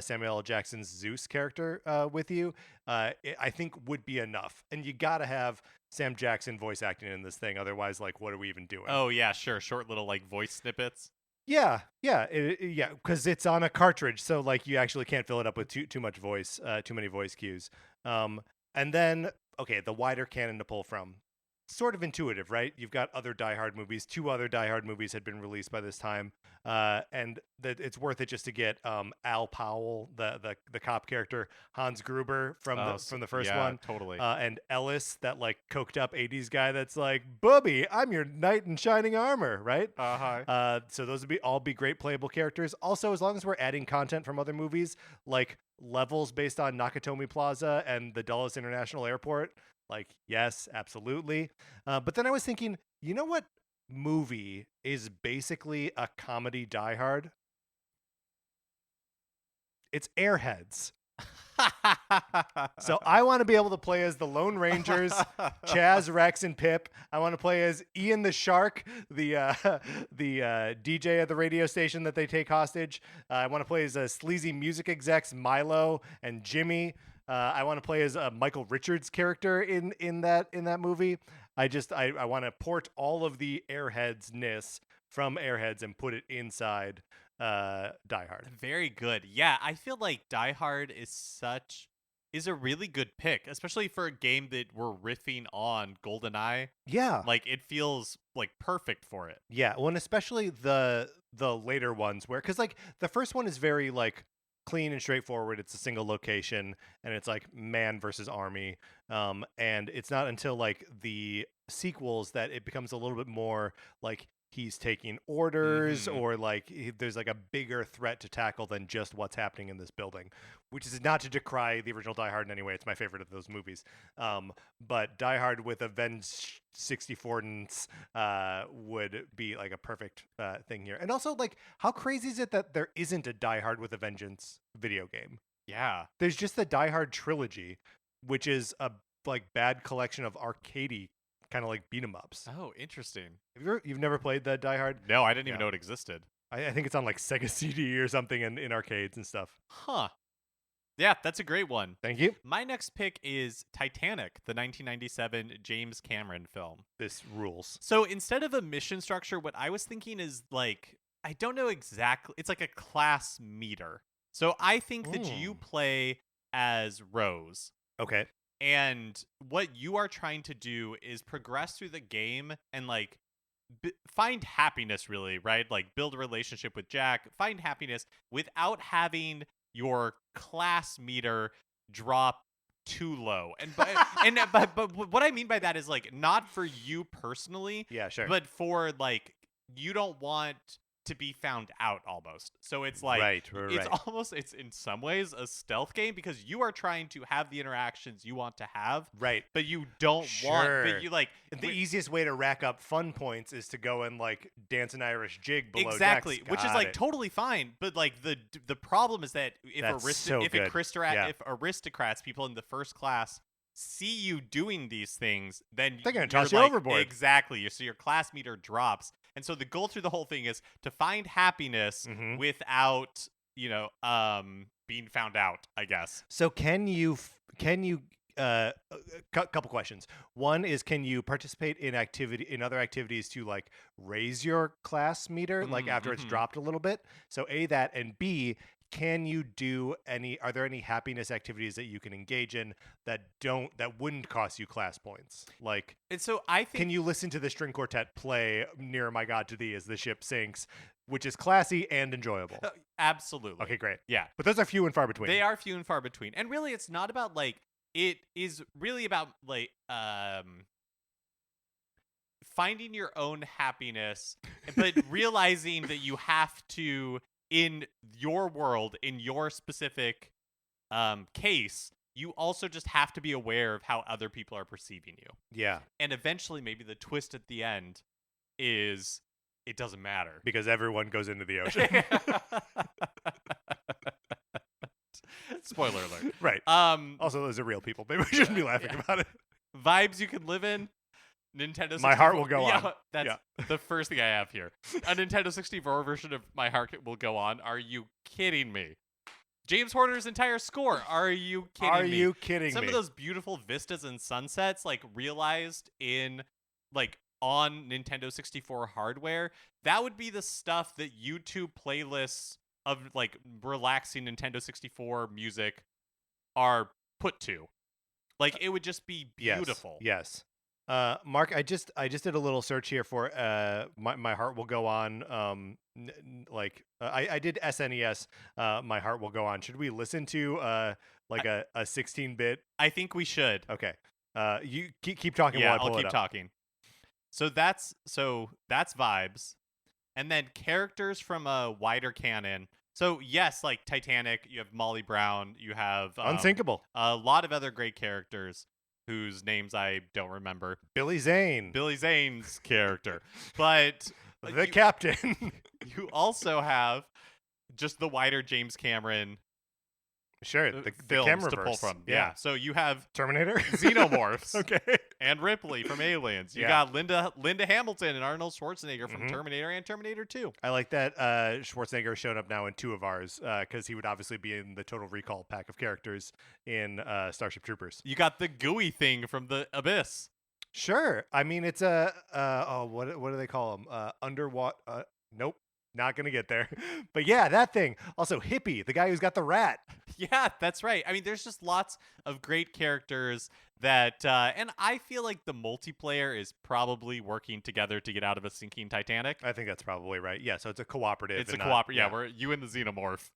Samuel L. Jackson's Zeus character with you, I think would be enough. And you got to have Sam Jackson voice acting in this thing. Otherwise, like, what are we even doing? Oh, yeah, sure. Short little, like, voice snippets. Yeah, because it's on a cartridge. So, like, you actually can't fill it up with too much voice, too many voice cues. And then, okay, the wider canon to pull from. Sort of intuitive, right? You've got other Die Hard movies. 2 other Die Hard movies had been released by this time, and it's worth it just to get Al Powell, the cop character, Hans Gruber from the first one, totally, and Ellis, that like coked up '80s guy that's like, "Bubby, I'm your knight in shining armor," right? So those would all be great playable characters. Also, as long as we're adding content from other movies, like levels based on Nakatomi Plaza and the Dulles International Airport, like, yes, absolutely. But then I was thinking, you know what movie is basically a comedy Die Hard? It's Airheads. So I want to be able to play as the Lone Rangers, Chaz, Rex, and Pip. I want to play as Ian the Shark, the DJ at the radio station that they take hostage. I want to play as sleazy music execs Milo and Jimmy. I want to play as Michael Richards' character in that movie. I want to port all of the Airheads-ness from Airheads and put it inside Die Hard. Very good. Yeah, I feel like Die Hard is a really good pick, especially for a game that we're riffing on GoldenEye. Yeah. Like, it feels like perfect for it. Yeah, well, and especially the later ones where, because like the first one is very like clean and straightforward. It's a single location and it's like man versus army. And it's not until like the sequels that it becomes a little bit more like he's taking orders or like there's like a bigger threat to tackle than just what's happening in this building, which is not to decry the original Die Hard in any way. It's my favorite of those movies. But Die Hard with Avenged 64-ness would be like a perfect thing here. And also, like, how crazy is it that there isn't a Die Hard with a Vengeance video game? Yeah. There's just the Die Hard trilogy, which is a like bad collection of arcadey kind of like beat 'em ups. Oh, interesting. You've never played the Die Hard? No, I didn't even know it existed. I think it's on like Sega CD or something in arcades and stuff. Huh. Yeah, that's a great one. Thank you. My next pick is Titanic, the 1997 James Cameron film. This rules. So instead of a mission structure, what I was thinking is like, I don't know exactly, it's like a class meter. So I think that you play as Rose. Okay. And what you are trying to do is progress through the game and like find happiness, really, right? Like build a relationship with Jack, find happiness without having your class meter drop too low. But what I mean by that is like not for you personally, yeah, sure, but for like you don't want to be found out almost. So it's like it's in some ways a stealth game because you are trying to have the interactions you want to have, right? But you don't want. But you like the easiest way to rack up fun points is to go and like dance an Irish jig below exactly, decks. Which is like totally fine. But like the problem is that if aristocrats, people in the first class, see you doing these things, then they're gonna toss you overboard. Exactly. So your class meter drops. And so the goal through the whole thing is to find happiness without, being found out, I guess. So can you couple questions. One is, can you participate in other activities to like raise your class meter, like after it's dropped a little bit? So A, that, and B, are there any happiness activities that you can engage in that wouldn't cost you class points? Like, and so I think, can you listen to the string quartet play Nearer My God to Thee as the ship sinks, which is classy and enjoyable? Absolutely. Okay, great. Yeah. But those are few and far between. They are few and far between. And really, it's not about like, it is really about like, finding your own happiness, but realizing that you have to, in your world, in your specific case, you also just have to be aware of how other people are perceiving you. Yeah. And eventually, maybe the twist at the end is it doesn't matter. Because everyone goes into the ocean. Spoiler alert. Right. Also, those are real people. Maybe we shouldn't be laughing about it. Vibes you can live in. Nintendo 64. My Heart Will Go On. That's the first thing I have here. A Nintendo 64 version of My Heart Will Go On. Are you kidding me? James Horner's entire score. Are you kidding me? Are you kidding me? Some of those beautiful vistas and sunsets, like realized in, like on Nintendo 64 hardware, that would be the stuff that YouTube playlists of like relaxing Nintendo 64 music are put to. Like it would just be beautiful. Yes. Mark, I just did a little search here for My Heart Will Go On. I did SNES. My Heart Will Go On. Should we listen to a 16-bit? I think we should. Okay. You keep talking. Yeah, while I pull I'll keep talking. So that's Vibes, and then characters from a wider canon. So yes, like Titanic, you have Molly Brown, you have Unsinkable. a lot of other great characters whose names I don't remember. Billy Zane. Billy Zane's character. But the captain. You also have just the wider James Cameron Sure, the films camera to pull from. Yeah. So you have Terminator, Xenomorphs, okay, and Ripley from Aliens. You got Linda Hamilton and Arnold Schwarzenegger from Terminator and Terminator 2. I like that Schwarzenegger showed up now in 2 of ours because he would obviously be in the Total Recall pack of characters in Starship Troopers. You got the gooey thing from the Abyss. Sure, I mean it's a what do they call them? Underwater. Nope. Not gonna get there, but yeah, that thing. Also, Hippie, the guy who's got the rat. Yeah, that's right. I mean, there's just lots of great characters that, and I feel like the multiplayer is probably working together to get out of a sinking Titanic. I think that's probably right. Yeah, so it's a cooperative. It's a cooperative. Yeah, we're you and the Xenomorph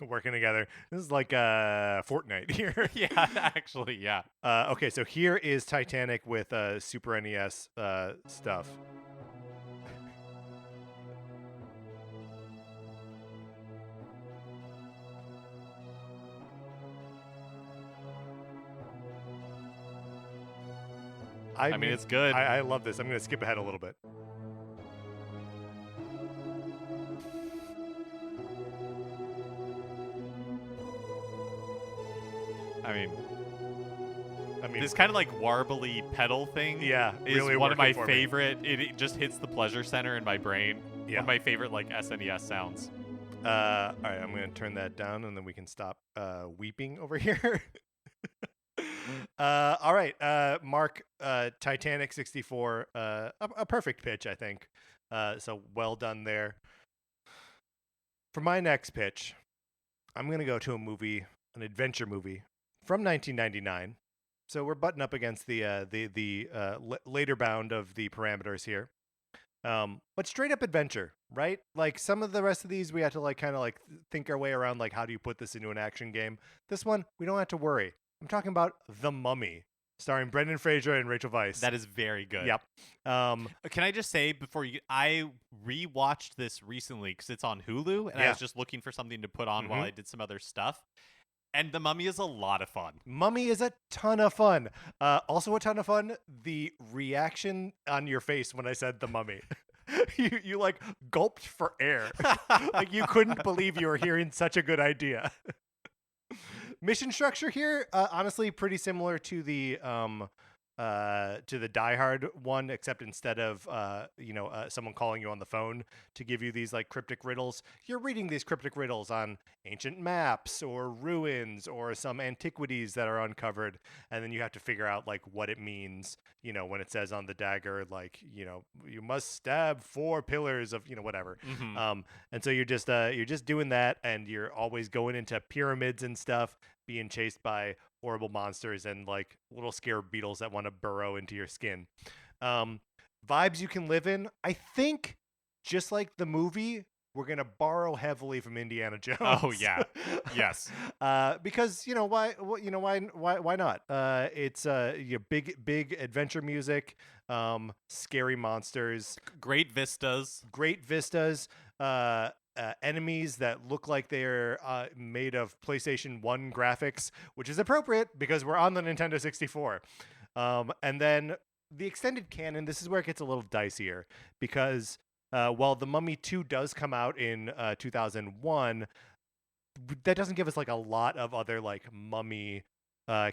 working together. This is like Fortnite here. Yeah, actually, yeah. Okay, so here is Titanic with Super NES stuff. I mean, it's good. I love this. I'm going to skip ahead a little bit. I mean, this kind of like warbly pedal thing, yeah, is really one of my for favorite. It just hits the pleasure center in my brain. Yeah. One of my favorite like SNES sounds. All right, I'm going to turn that down, and then we can stop weeping over here. All right, Mark, Titanic 64, a perfect pitch, I think. So well done there. For my next pitch, I'm going to go to a movie, an adventure movie from 1999. So we're butting up against the later bound of the parameters here. But straight up adventure, right? Like some of the rest of these, we have to like kind of like think our way around, like how do you put this into an action game? This one, we don't have to worry. I'm talking about The Mummy, starring Brendan Fraser and Rachel Weisz. That is very good. Yep. Can I just say before I rewatched this recently because it's on Hulu, and I was just looking for something to put on while I did some other stuff. And The Mummy is a lot of fun. Mummy is a ton of fun. Also a ton of fun, the reaction on your face when I said The Mummy. you like gulped for air. Like you couldn't believe you were hearing such a good idea. Mission structure here, honestly, pretty similar to the Die Hard one, except instead of someone calling you on the phone to give you these like cryptic riddles, you're reading these cryptic riddles on ancient maps or ruins or some antiquities that are uncovered, and then you have to figure out like what it means. You know, when it says on the dagger, like you must stab 4 pillars of whatever. Mm-hmm. And so you're just doing that, and you're always going into pyramids and stuff, being chased by horrible monsters and like little scared beetles that want to burrow into your skin. Vibes you can live in. I think just like the movie, we're gonna borrow heavily from Indiana Jones. Oh yeah, yes. Because why not? It's big adventure music, scary monsters, great vistas, enemies that look like they're made of PlayStation 1 graphics, which is appropriate because we're on the Nintendo 64. And then the extended canon, this is where it gets a little dicier because while The Mummy 2 does come out in 2001, that doesn't give us like a lot of other like Mummy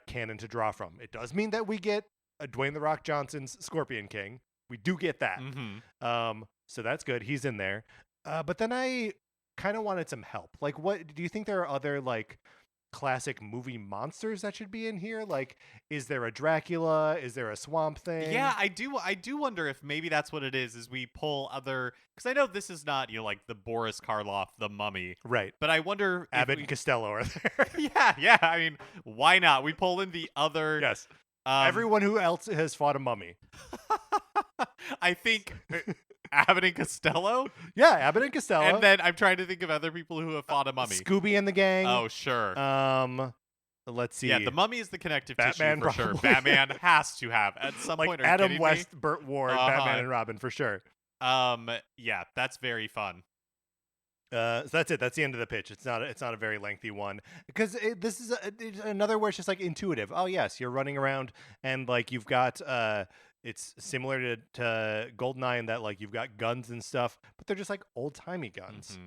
canon to draw from. It does mean that we get Dwayne The Rock Johnson's Scorpion King. We do get that. Mm-hmm. So that's good. He's in there. But then I kind of wanted some help. Like, what do you think there are other like classic movie monsters that should be in here? Like, is there a Dracula? Is there a Swamp Thing? Yeah, I do wonder if maybe that's what it is we pull other, because I know this is not like the Boris Karloff, The Mummy, right? But I wonder Abbott and Costello are there. yeah. I mean, why not? We pull in the other. Yes. Everyone who else has fought a mummy. I think. Abbott and Costello? Yeah, Abbott and Costello. And then I'm trying to think of other people who have fought a mummy. Scooby and the gang. Oh, sure. Let's see. Yeah, the Mummy is the connective Batman, tissue for probably. sure. Batman has to have at some like point. Adam West, Burt Ward, Batman and Robin for sure. Yeah, that's very fun. So that's it. That's the end of the pitch. It's not. It's not a very lengthy one because this is it's another where it's just like intuitive. Oh yes, you're running around and like you've got. It's similar to GoldenEye in that like you've got guns and stuff, but they're just like old timey guns.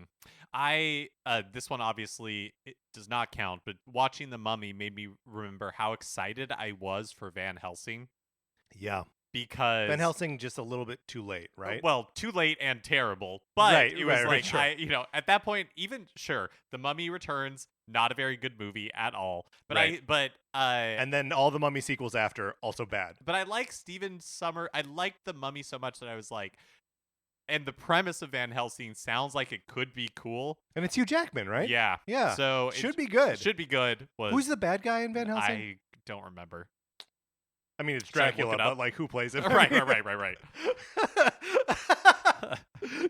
Mm-hmm. This one obviously it does not count, but watching The Mummy made me remember how excited I was for Van Helsing. Yeah. Because Van Helsing just a little bit too late, right? Well, too late and terrible. But it was like sure. at that point, even sure, The Mummy Returns, not a very good movie at all. But and then all the Mummy sequels after, also bad. But I like Stephen Sommer. I liked The Mummy so much that I was like, and the premise of Van Helsing sounds like it could be cool. And it's Hugh Jackman, right? Yeah. Yeah. So should be good. Should be good. Who's the bad guy in Van Helsing? I don't remember. I mean, it's Dracula, but like, who plays him? Right.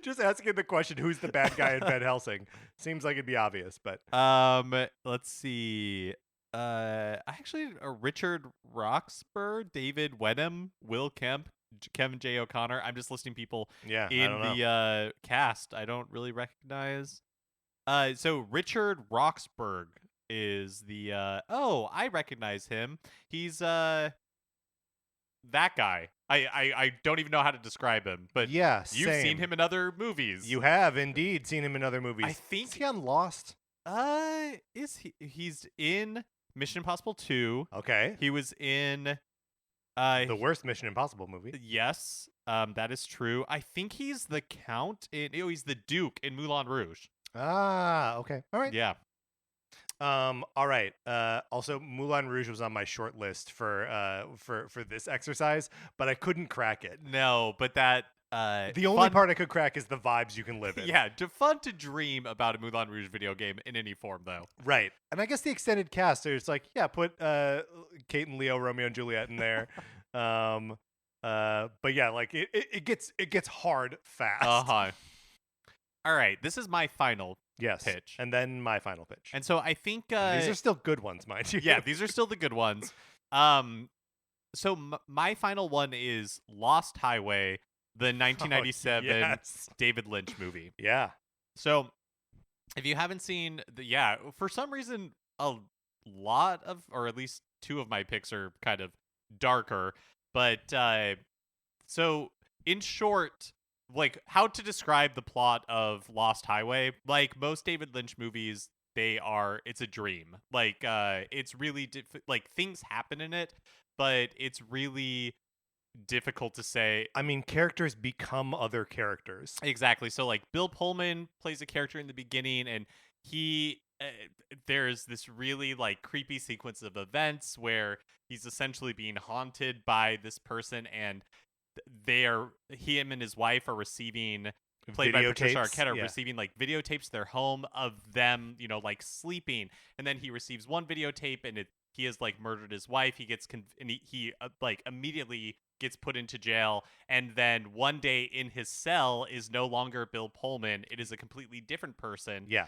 Just asking the question, who's the bad guy in Van Helsing? Seems like it'd be obvious, but let's see. Actually, Richard Roxburgh, David Wenham, Will Kemp, Kevin J. O'Connor. I'm just listing people in the cast. I don't really recognize. So Richard Roxburgh is the I recognize him. He's that guy. I don't even know how to describe him, but yeah, you've seen him in other movies. You have indeed seen him in other movies. I think is he on Lost? Is he? He's in Mission Impossible 2. Okay. He was in the worst Mission Impossible movie. Yes, that is true. I think he's the Count in. Oh, he's the Duke in Moulin Rouge. Ah, okay. All right. Yeah. All right. Also, Moulin Rouge was on my short list for this exercise, but I couldn't crack it. No, but that the only part I could crack is the vibes you can live in. Yeah, fun to dream about a Moulin Rouge video game in any form, though. Right, and I guess the extended cast is like, yeah, put Kate and Leo, Romeo and Juliet in there. But yeah, like it gets hard fast. All right, this is my final pitch. And then my final pitch. And so I think these are still good ones, mind you. Yeah, these are still the good ones. So my final one is Lost Highway, the 1997 David Lynch movie. Yeah. So if you haven't seen for some reason a lot of, or at least two of my picks are kind of darker, but so in short, like how to describe the plot of Lost Highway, like most David Lynch movies, it's a dream. Like it's really like things happen in it, but it's really difficult to say. I mean, characters become other characters. Exactly. So like Bill Pullman plays a character in the beginning, and he there's this really like creepy sequence of events where he's essentially being haunted by this person, and him and his wife are receiving, played by Patricia Arquette, receiving like videotapes to their home of them, like sleeping, and then he receives one videotape, and he has like murdered his wife. He gets and he like immediately gets put into jail, and then one day in his cell is no longer Bill Pullman. It is a completely different person. Yeah.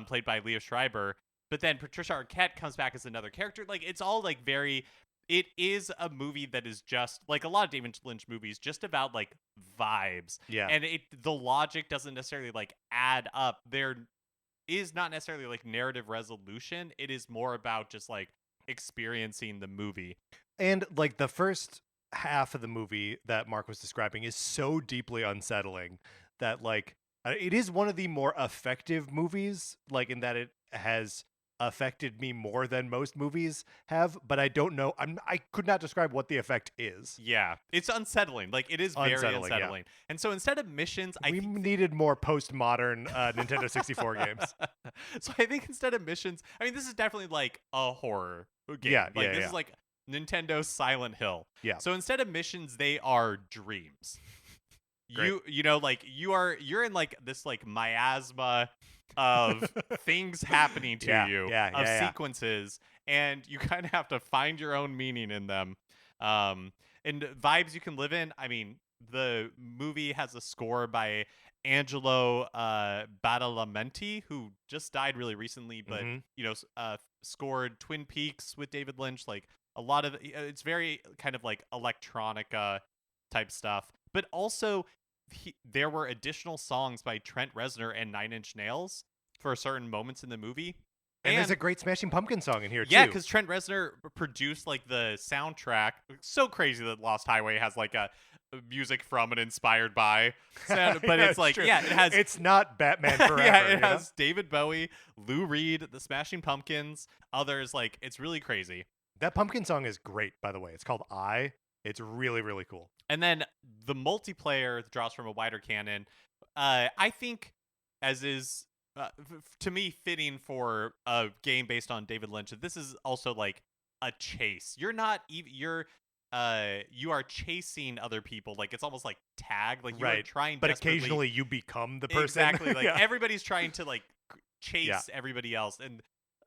Played by Leah Schreiber. But then Patricia Arquette comes back as another character. Like it's all like it is a movie that is just like a lot of David Lynch movies, just about like vibes. Yeah. And the logic doesn't necessarily like add up. There is not necessarily like narrative resolution. It is more about just like experiencing the movie. And like the first half of the movie that Mark was describing is so deeply unsettling that like it is one of the more effective movies, like in that it has affected me more than most movies have, but I don't know. I could not describe what the effect is. Yeah, it's unsettling. Like it is very unsettling. Yeah. And so instead of missions, we needed more postmodern Nintendo 64 games. So I think instead of missions, I mean, this is definitely like a horror game. Yeah, like this is like Nintendo Silent Hill. Yeah. So instead of missions, they are dreams. Like you're in like this like miasma of things happening to you, of sequences, and you kind of have to find your own meaning in them. And vibes you can live in. I mean, the movie has a score by Angelo Badalamenti, who just died really recently, but scored Twin Peaks with David Lynch. Like a lot of it's very kind of like electronica type stuff, but also there were additional songs by Trent Reznor and Nine Inch Nails for certain moments in the movie. And there's a great Smashing Pumpkins song in here, too. Yeah, because Trent Reznor produced like the soundtrack. So crazy that Lost Highway has like a music from and inspired by sound, but it's like, it has. It's not Batman Forever. It has David Bowie, Lou Reed, the Smashing Pumpkins, others. Like, it's really crazy. That pumpkin song is great, by the way. It's called I. It's really, really cool. And then the multiplayer that draws from a wider canon, I think, as is to me fitting for a game based on David Lynch. This is also like a chase. You're not even you are chasing other people. Like, it's almost like tag. Like, you are trying, but occasionally you become the person. Exactly. Like everybody's trying to like chase everybody else, and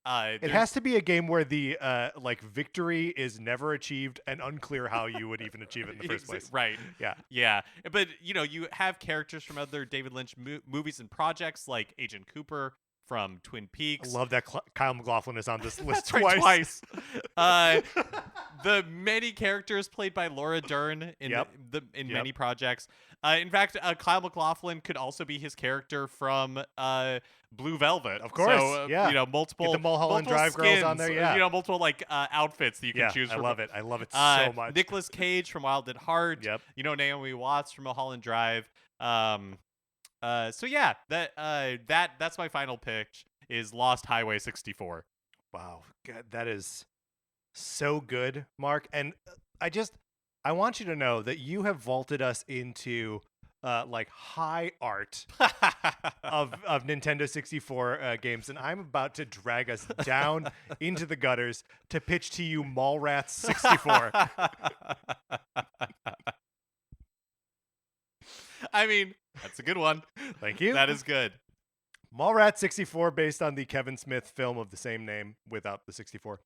it has to be a game where the like victory is never achieved and unclear how you would even achieve it in the first place. Right. Yeah. But you have characters from other David Lynch movies and projects, like Agent Cooper from Twin Peaks. I love that Kyle MacLachlan is on this list twice. The many characters played by Laura Dern in many projects. In fact, Kyle MacLachlan could also be his character from Blue Velvet. Of course, multiple. Get the Mulholland Drive skins, girls on there, multiple like outfits that you can choose from. I love it so much. Nicolas Cage from Wild at Heart. Yep. Naomi Watts from Mulholland Drive. So yeah, that's my final pitch is Lost Highway 64. Wow, God, that is so good, Mark. And I want you to know that you have vaulted us into like high art of Nintendo 64 games, and I'm about to drag us down into the gutters to pitch to you Mallrats 64. I mean, that's a good one. Thank you. That is good. Mallrats 64, based on the Kevin Smith film of the same name without the 64.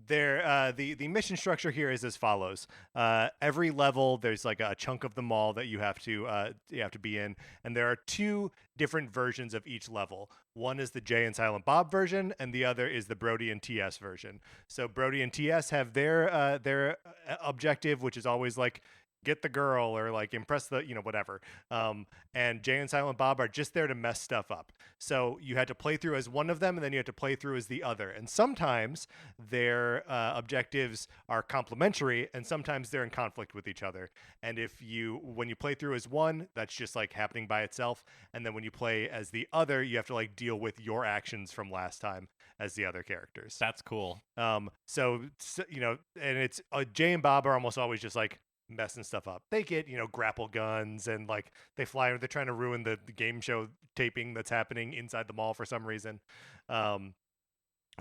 The mission structure here is as follows. Every level, there's like a chunk of the mall that you have to be in, and there are two different versions of each level. One is the Jay and Silent Bob version, and the other is the Brody and TS version. So Brody and TS have their objective, which is always like get the girl or like impress the whatever. And Jay and Silent Bob are just there to mess stuff up. So you had to play through as one of them, and then you had to play through as the other. And sometimes their objectives are complementary, and sometimes they're in conflict with each other. And when you play through as one, that's just like happening by itself. And then when you play as the other, you have to like deal with your actions from last time as the other characters. That's cool. So and it's Jay and Bob are almost always just like messing stuff up. They get grapple guns, and like they're trying to ruin the game show taping that's happening inside the mall for some reason. So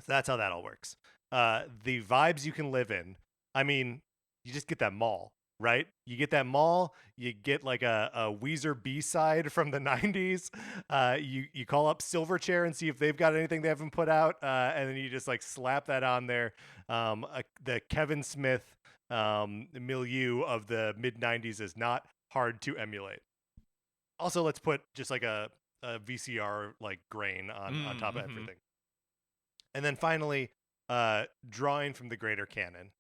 that's how that all works. The vibes you can live in, I mean, you just get that mall, right? You get that mall, you get like a Weezer B-side from the 90s. You call up Silverchair and see if they've got anything they haven't put out, and then you just like slap that on there. The Kevin Smith milieu of the mid 90s is not hard to emulate. Also, let's put just like a VCR like grain on top of everything. And then finally, drawing from the greater canon.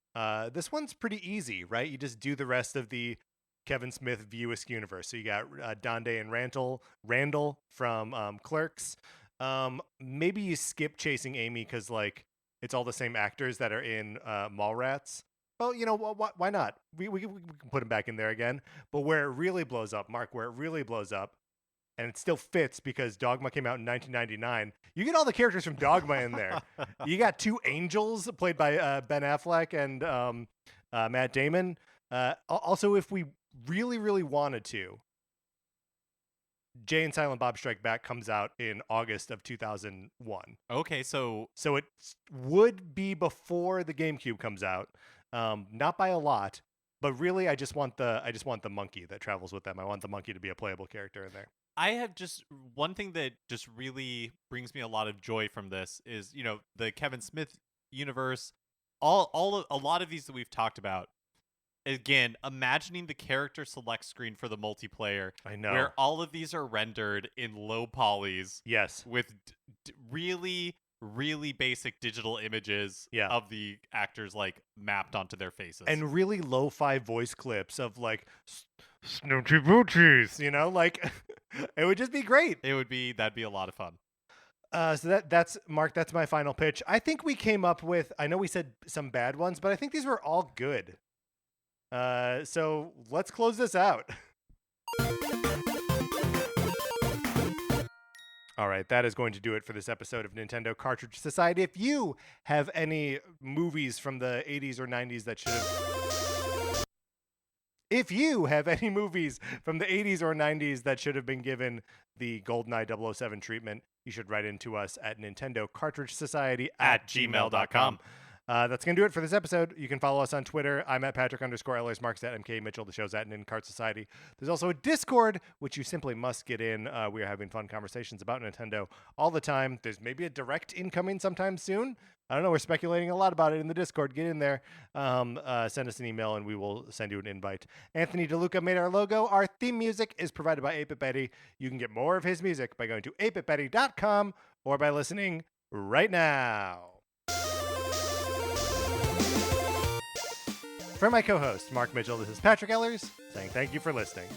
This one's pretty easy, right? You just do the rest of the Kevin Smith Viewisk universe. So you got Donde and Randall from Clerks. Maybe you skip Chasing Amy because like it's all the same actors that are in Mallrats. Well, why not? We can put him back in there again. But where it really blows up, Mark, and it still fits because Dogma came out in 1999, you get all the characters from Dogma in there. You got two angels played by Ben Affleck and Matt Damon. Also, if we really, really wanted to, Jay and Silent Bob Strike Back comes out in August of 2001. Okay, so it would be before the GameCube comes out. Not by a lot, but really I just want the monkey that travels with them. I want the monkey to be a playable character in there. I have just one thing that just really brings me a lot of joy from this is, the Kevin Smith universe, a lot of these that we've talked about. Again, imagining the character select screen for the multiplayer. I know. Where all of these are rendered in low polys. Yes. With really really basic digital images Yeah. of the actors like mapped onto their faces. And really lo-fi voice clips of like Snoochie Boochies, you know, like it would just be great. That'd be a lot of fun. So that's Mark, that's my final pitch. I think we came up with, I know we said some bad ones, but I think these were all good. So let's close this out. All right, that is going to do it for this episode of Nintendo Cartridge Society. If you have any movies from the 80s or 90s that should have... If you have any movies from the 80s or 90s that should have been given the GoldenEye 007 treatment, you should write into us at Nintendo Cartridge Society at gmail.com. That's going to do it for this episode. You can follow us on Twitter. I'm at Patrick_Ellers, Mark's at MK Mitchell. The show's at NinCart Society. There's also a Discord, which you simply must get in. We are having fun conversations about Nintendo all the time. There's maybe a direct incoming sometime soon. I don't know. We're speculating a lot about it in the Discord. Get in there. Send us an email, and we will send you an invite. Anthony DeLuca made our logo. Our theme music is provided by 8-Bit Betty. You can get more of his music by going to 8bitbetty.com or by listening right now. For my co-host, Mark Mitchell, this is Patrick Ellers saying thank you for listening.